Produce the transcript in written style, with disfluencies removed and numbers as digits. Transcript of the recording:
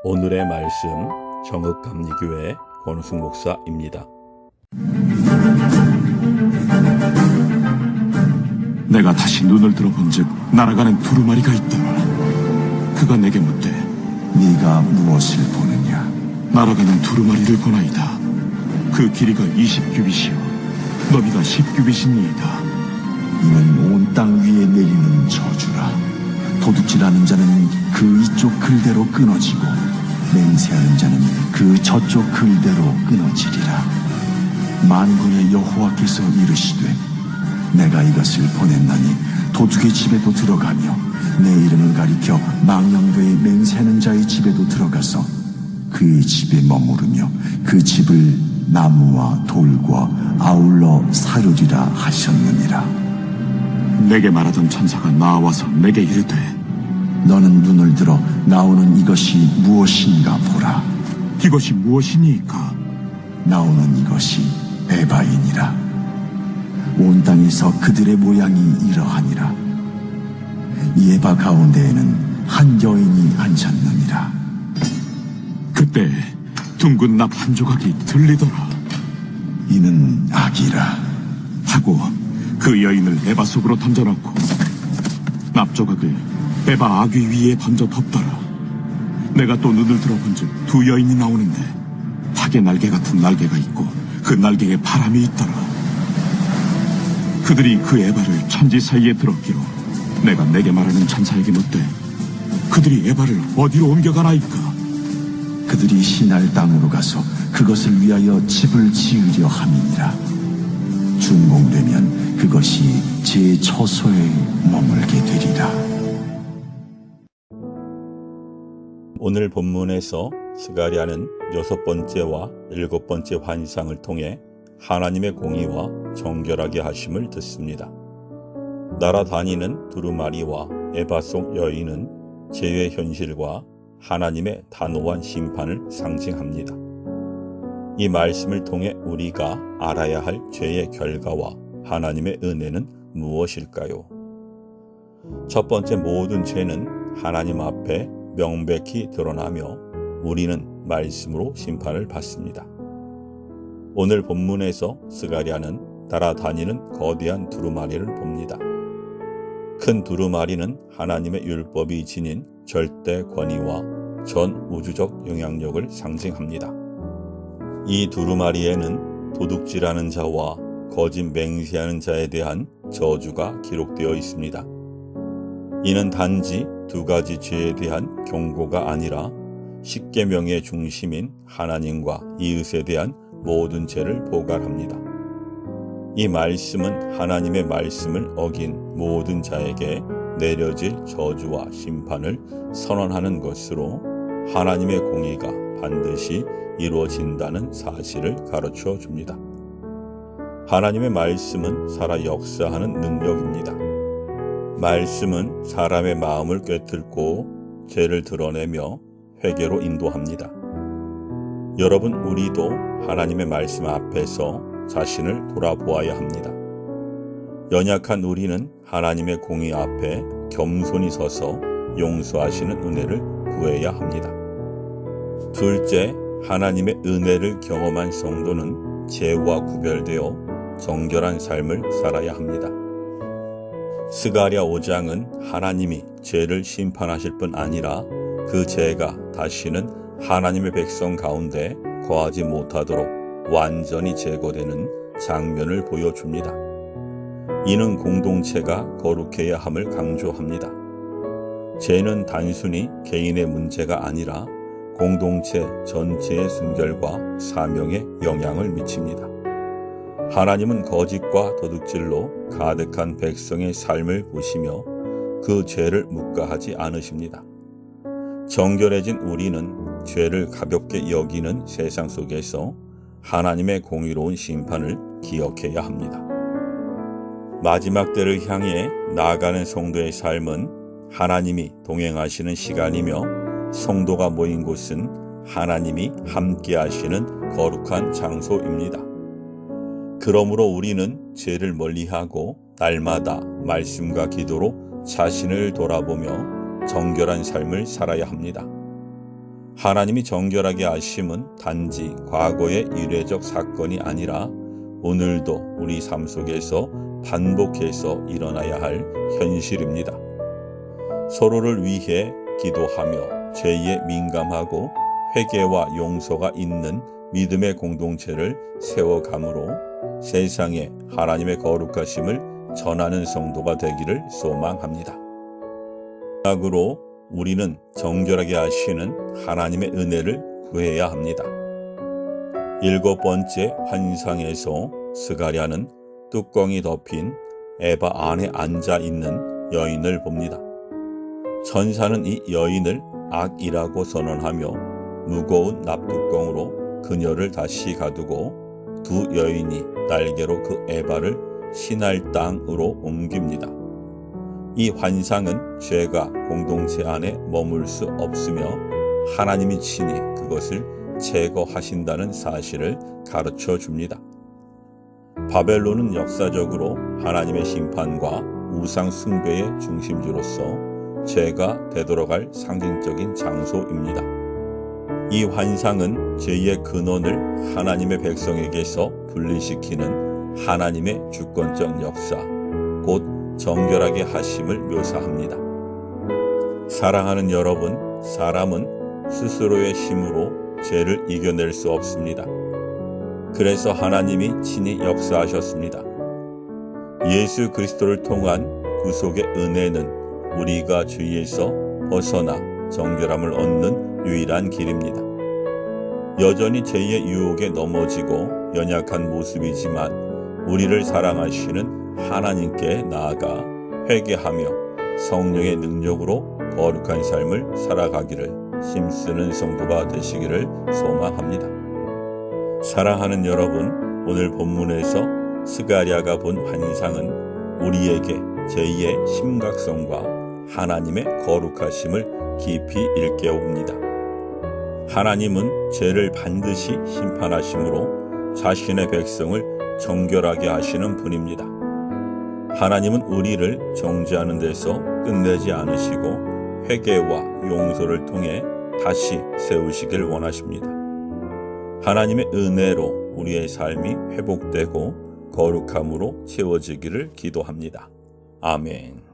오늘의 말씀 정읍감리교회 권우승 목사입니다. 내가 다시 눈을 들어본즉 날아가는 두루마리가 있더라. 그가 내게 묻되 네가 무엇을 보느냐? 날아가는 두루마리를 보나이다. 그 길이가 20규빗이요 너비가 10규빗이니이다. 이는 온 땅 위에 내리는 저주라. 도둑질하는 자는 그 이쪽 글대로 끊어지고 맹세하는 자는 그 저쪽 글대로 끊어지리라. 만군의 여호와께서 이르시되 내가 이것을 보냈나니 도둑의 집에도 들어가며 내 이름을 가리켜 망령되이 맹세하는 자의 집에도 들어가서 그의 집에 머무르며 그 집을 나무와 돌과 아울러 사르리라 하셨느니라. 내게 말하던 천사가 나와서 내게 이르되 너는 눈을 들어 나오는 이것이 무엇인가 보라. 이것이 무엇이니까? 나오는 이것이 에바이니라. 온 땅에서 그들의 모양이 이러하니라. 이 에바 가운데에는 한 여인이 앉았느니라. 그때 둥근 납 한 조각이 들리더라. 이는 악이라 하고 그 여인을 에바 속으로 던져넣고 납 조각을 에바 아귀 위에 던져 덮더라. 내가 또 눈을 들어본즉 두 여인이 나오는데 닭의 날개 같은 날개가 있고 그 날개에 바람이 있더라. 그들이 그 에바를 천지 사이에 들었기로 내가 내게 말하는 천사에게 묻되 그들이 에바를 어디로 옮겨가나이까? 그들이 시날 땅으로 가서 그것을 위하여 집을 지으려 함이니라. 준공되면 그것이 제 처소에 머물게 되리라. 오늘 본문에서 스가랴는 6번째와 7번째 환상을 통해 하나님의 공의와 정결하게 하심을 듣습니다. 날아다니는 두루마리와 에바 속 여인은 죄의 현실과 하나님의 단호한 심판을 상징합니다. 이 말씀을 통해 우리가 알아야 할 죄의 결과와 하나님의 은혜는 무엇일까요? 첫 번째, 모든 죄는 하나님 앞에 명백히 드러나며 우리는 말씀으로 심판을 받습니다. 오늘 본문에서 스가랴는 날아다니는 거대한 두루마리를 봅니다. 큰 두루마리는 하나님의 율법이 지닌 절대 권위와 전 우주적 영향력을 상징합니다. 이 두루마리에는 도둑질하는 자와 거짓 맹세하는 자에 대한 저주가 기록되어 있습니다. 이는 단지 두 가지 죄에 대한 경고가 아니라 십계명의 중심인 하나님과 이웃에 대한 모든 죄를 포괄합니다. 이 말씀은 하나님의 말씀을 어긴 모든 자에게 내려질 저주와 심판을 선언하는 것으로 하나님의 공의가 반드시 이루어진다는 사실을 가르쳐 줍니다. 하나님의 말씀은 살아 역사하는 능력입니다. 말씀은 사람의 마음을 꿰뚫고 죄를 드러내며 회개로 인도합니다. 여러분, 우리도 하나님의 말씀 앞에서 자신을 돌아보아야 합니다. 연약한 우리는 하나님의 공의 앞에 겸손히 서서 용서하시는 은혜를 구해야 합니다. 둘째, 하나님의 은혜를 경험한 성도는 죄와 구별되어 정결한 삶을 살아야 합니다. 스가랴 5장은 하나님이 죄를 심판하실 뿐 아니라 그 죄가 다시는 하나님의 백성 가운데 거하지 못하도록 완전히 제거되는 장면을 보여줍니다. 이는 공동체가 거룩해야 함을 강조합니다. 죄는 단순히 개인의 문제가 아니라 공동체 전체의 순결과 사명에 영향을 미칩니다. 하나님은 거짓과 도둑질로 가득한 백성의 삶을 보시며 그 죄를 묵과하지 않으십니다. 정결해진 우리는 죄를 가볍게 여기는 세상 속에서 하나님의 공의로운 심판을 기억해야 합니다. 마지막 때를 향해 나아가는 성도의 삶은 하나님이 동행하시는 시간이며 성도가 모인 곳은 하나님이 함께 하시는 거룩한 장소입니다. 그러므로 우리는 죄를 멀리하고 날마다 말씀과 기도로 자신을 돌아보며 정결한 삶을 살아야 합니다. 하나님이 정결하게 하심은 단지 과거의 이례적 사건이 아니라 오늘도 우리 삶 속에서 반복해서 일어나야 할 현실입니다. 서로를 위해 기도하며 죄에 민감하고 회개와 용서가 있는 믿음의 공동체를 세워감으로 세상에 하나님의 거룩하심을 전하는 성도가 되기를 소망합니다. 마지막으로 우리는 정결하게 하시는 하나님의 은혜를 구해야 합니다. 7번째 환상에서 스가랴는 뚜껑이 덮인 에바 안에 앉아 있는 여인을 봅니다. 천사는 이 여인을 악이라고 선언하며 무거운 납뚜껑으로 그녀를 다시 가두고 두 여인이 날개로 그 에바를 신할 땅으로 옮깁니다. 이 환상은 죄가 공동체 안에 머물 수 없으며 하나님이 친히 그것을 제거하신다는 사실을 가르쳐 줍니다. 바벨론은 역사적으로 하나님의 심판과 우상 숭배의 중심지로서 죄가 되돌아갈 상징적인 장소입니다. 이 환상은 죄의 근원을 하나님의 백성에게서 분리시키는 하나님의 주권적 역사, 곧 정결하게 하심을 묘사합니다. 사랑하는 여러분, 사람은 스스로의 힘으로 죄를 이겨낼 수 없습니다. 그래서 하나님이 친히 역사하셨습니다. 예수 그리스도를 통한 구속의 은혜는 우리가 죄에서 벗어나 정결함을 얻는 유일한 길입니다. 여전히 죄의 유혹에 넘어지고 연약한 모습이지만 우리를 사랑하시는 하나님께 나아가 회개하며 성령의 능력으로 거룩한 삶을 살아가기를 힘쓰는 성도가 되시기를 소망합니다. 사랑하는 여러분, 오늘 본문에서 스가랴가 본 환상은 우리에게 죄의 심각성과 하나님의 거룩하심을 깊이 일깨웁니다. 하나님은 죄를 반드시 심판하심으로 자신의 백성을 정결하게 하시는 분입니다. 하나님은 우리를 정죄하는 데서 끝내지 않으시고 회개와 용서를 통해 다시 세우시길 원하십니다. 하나님의 은혜로 우리의 삶이 회복되고 거룩함으로 채워지기를 기도합니다. 아멘.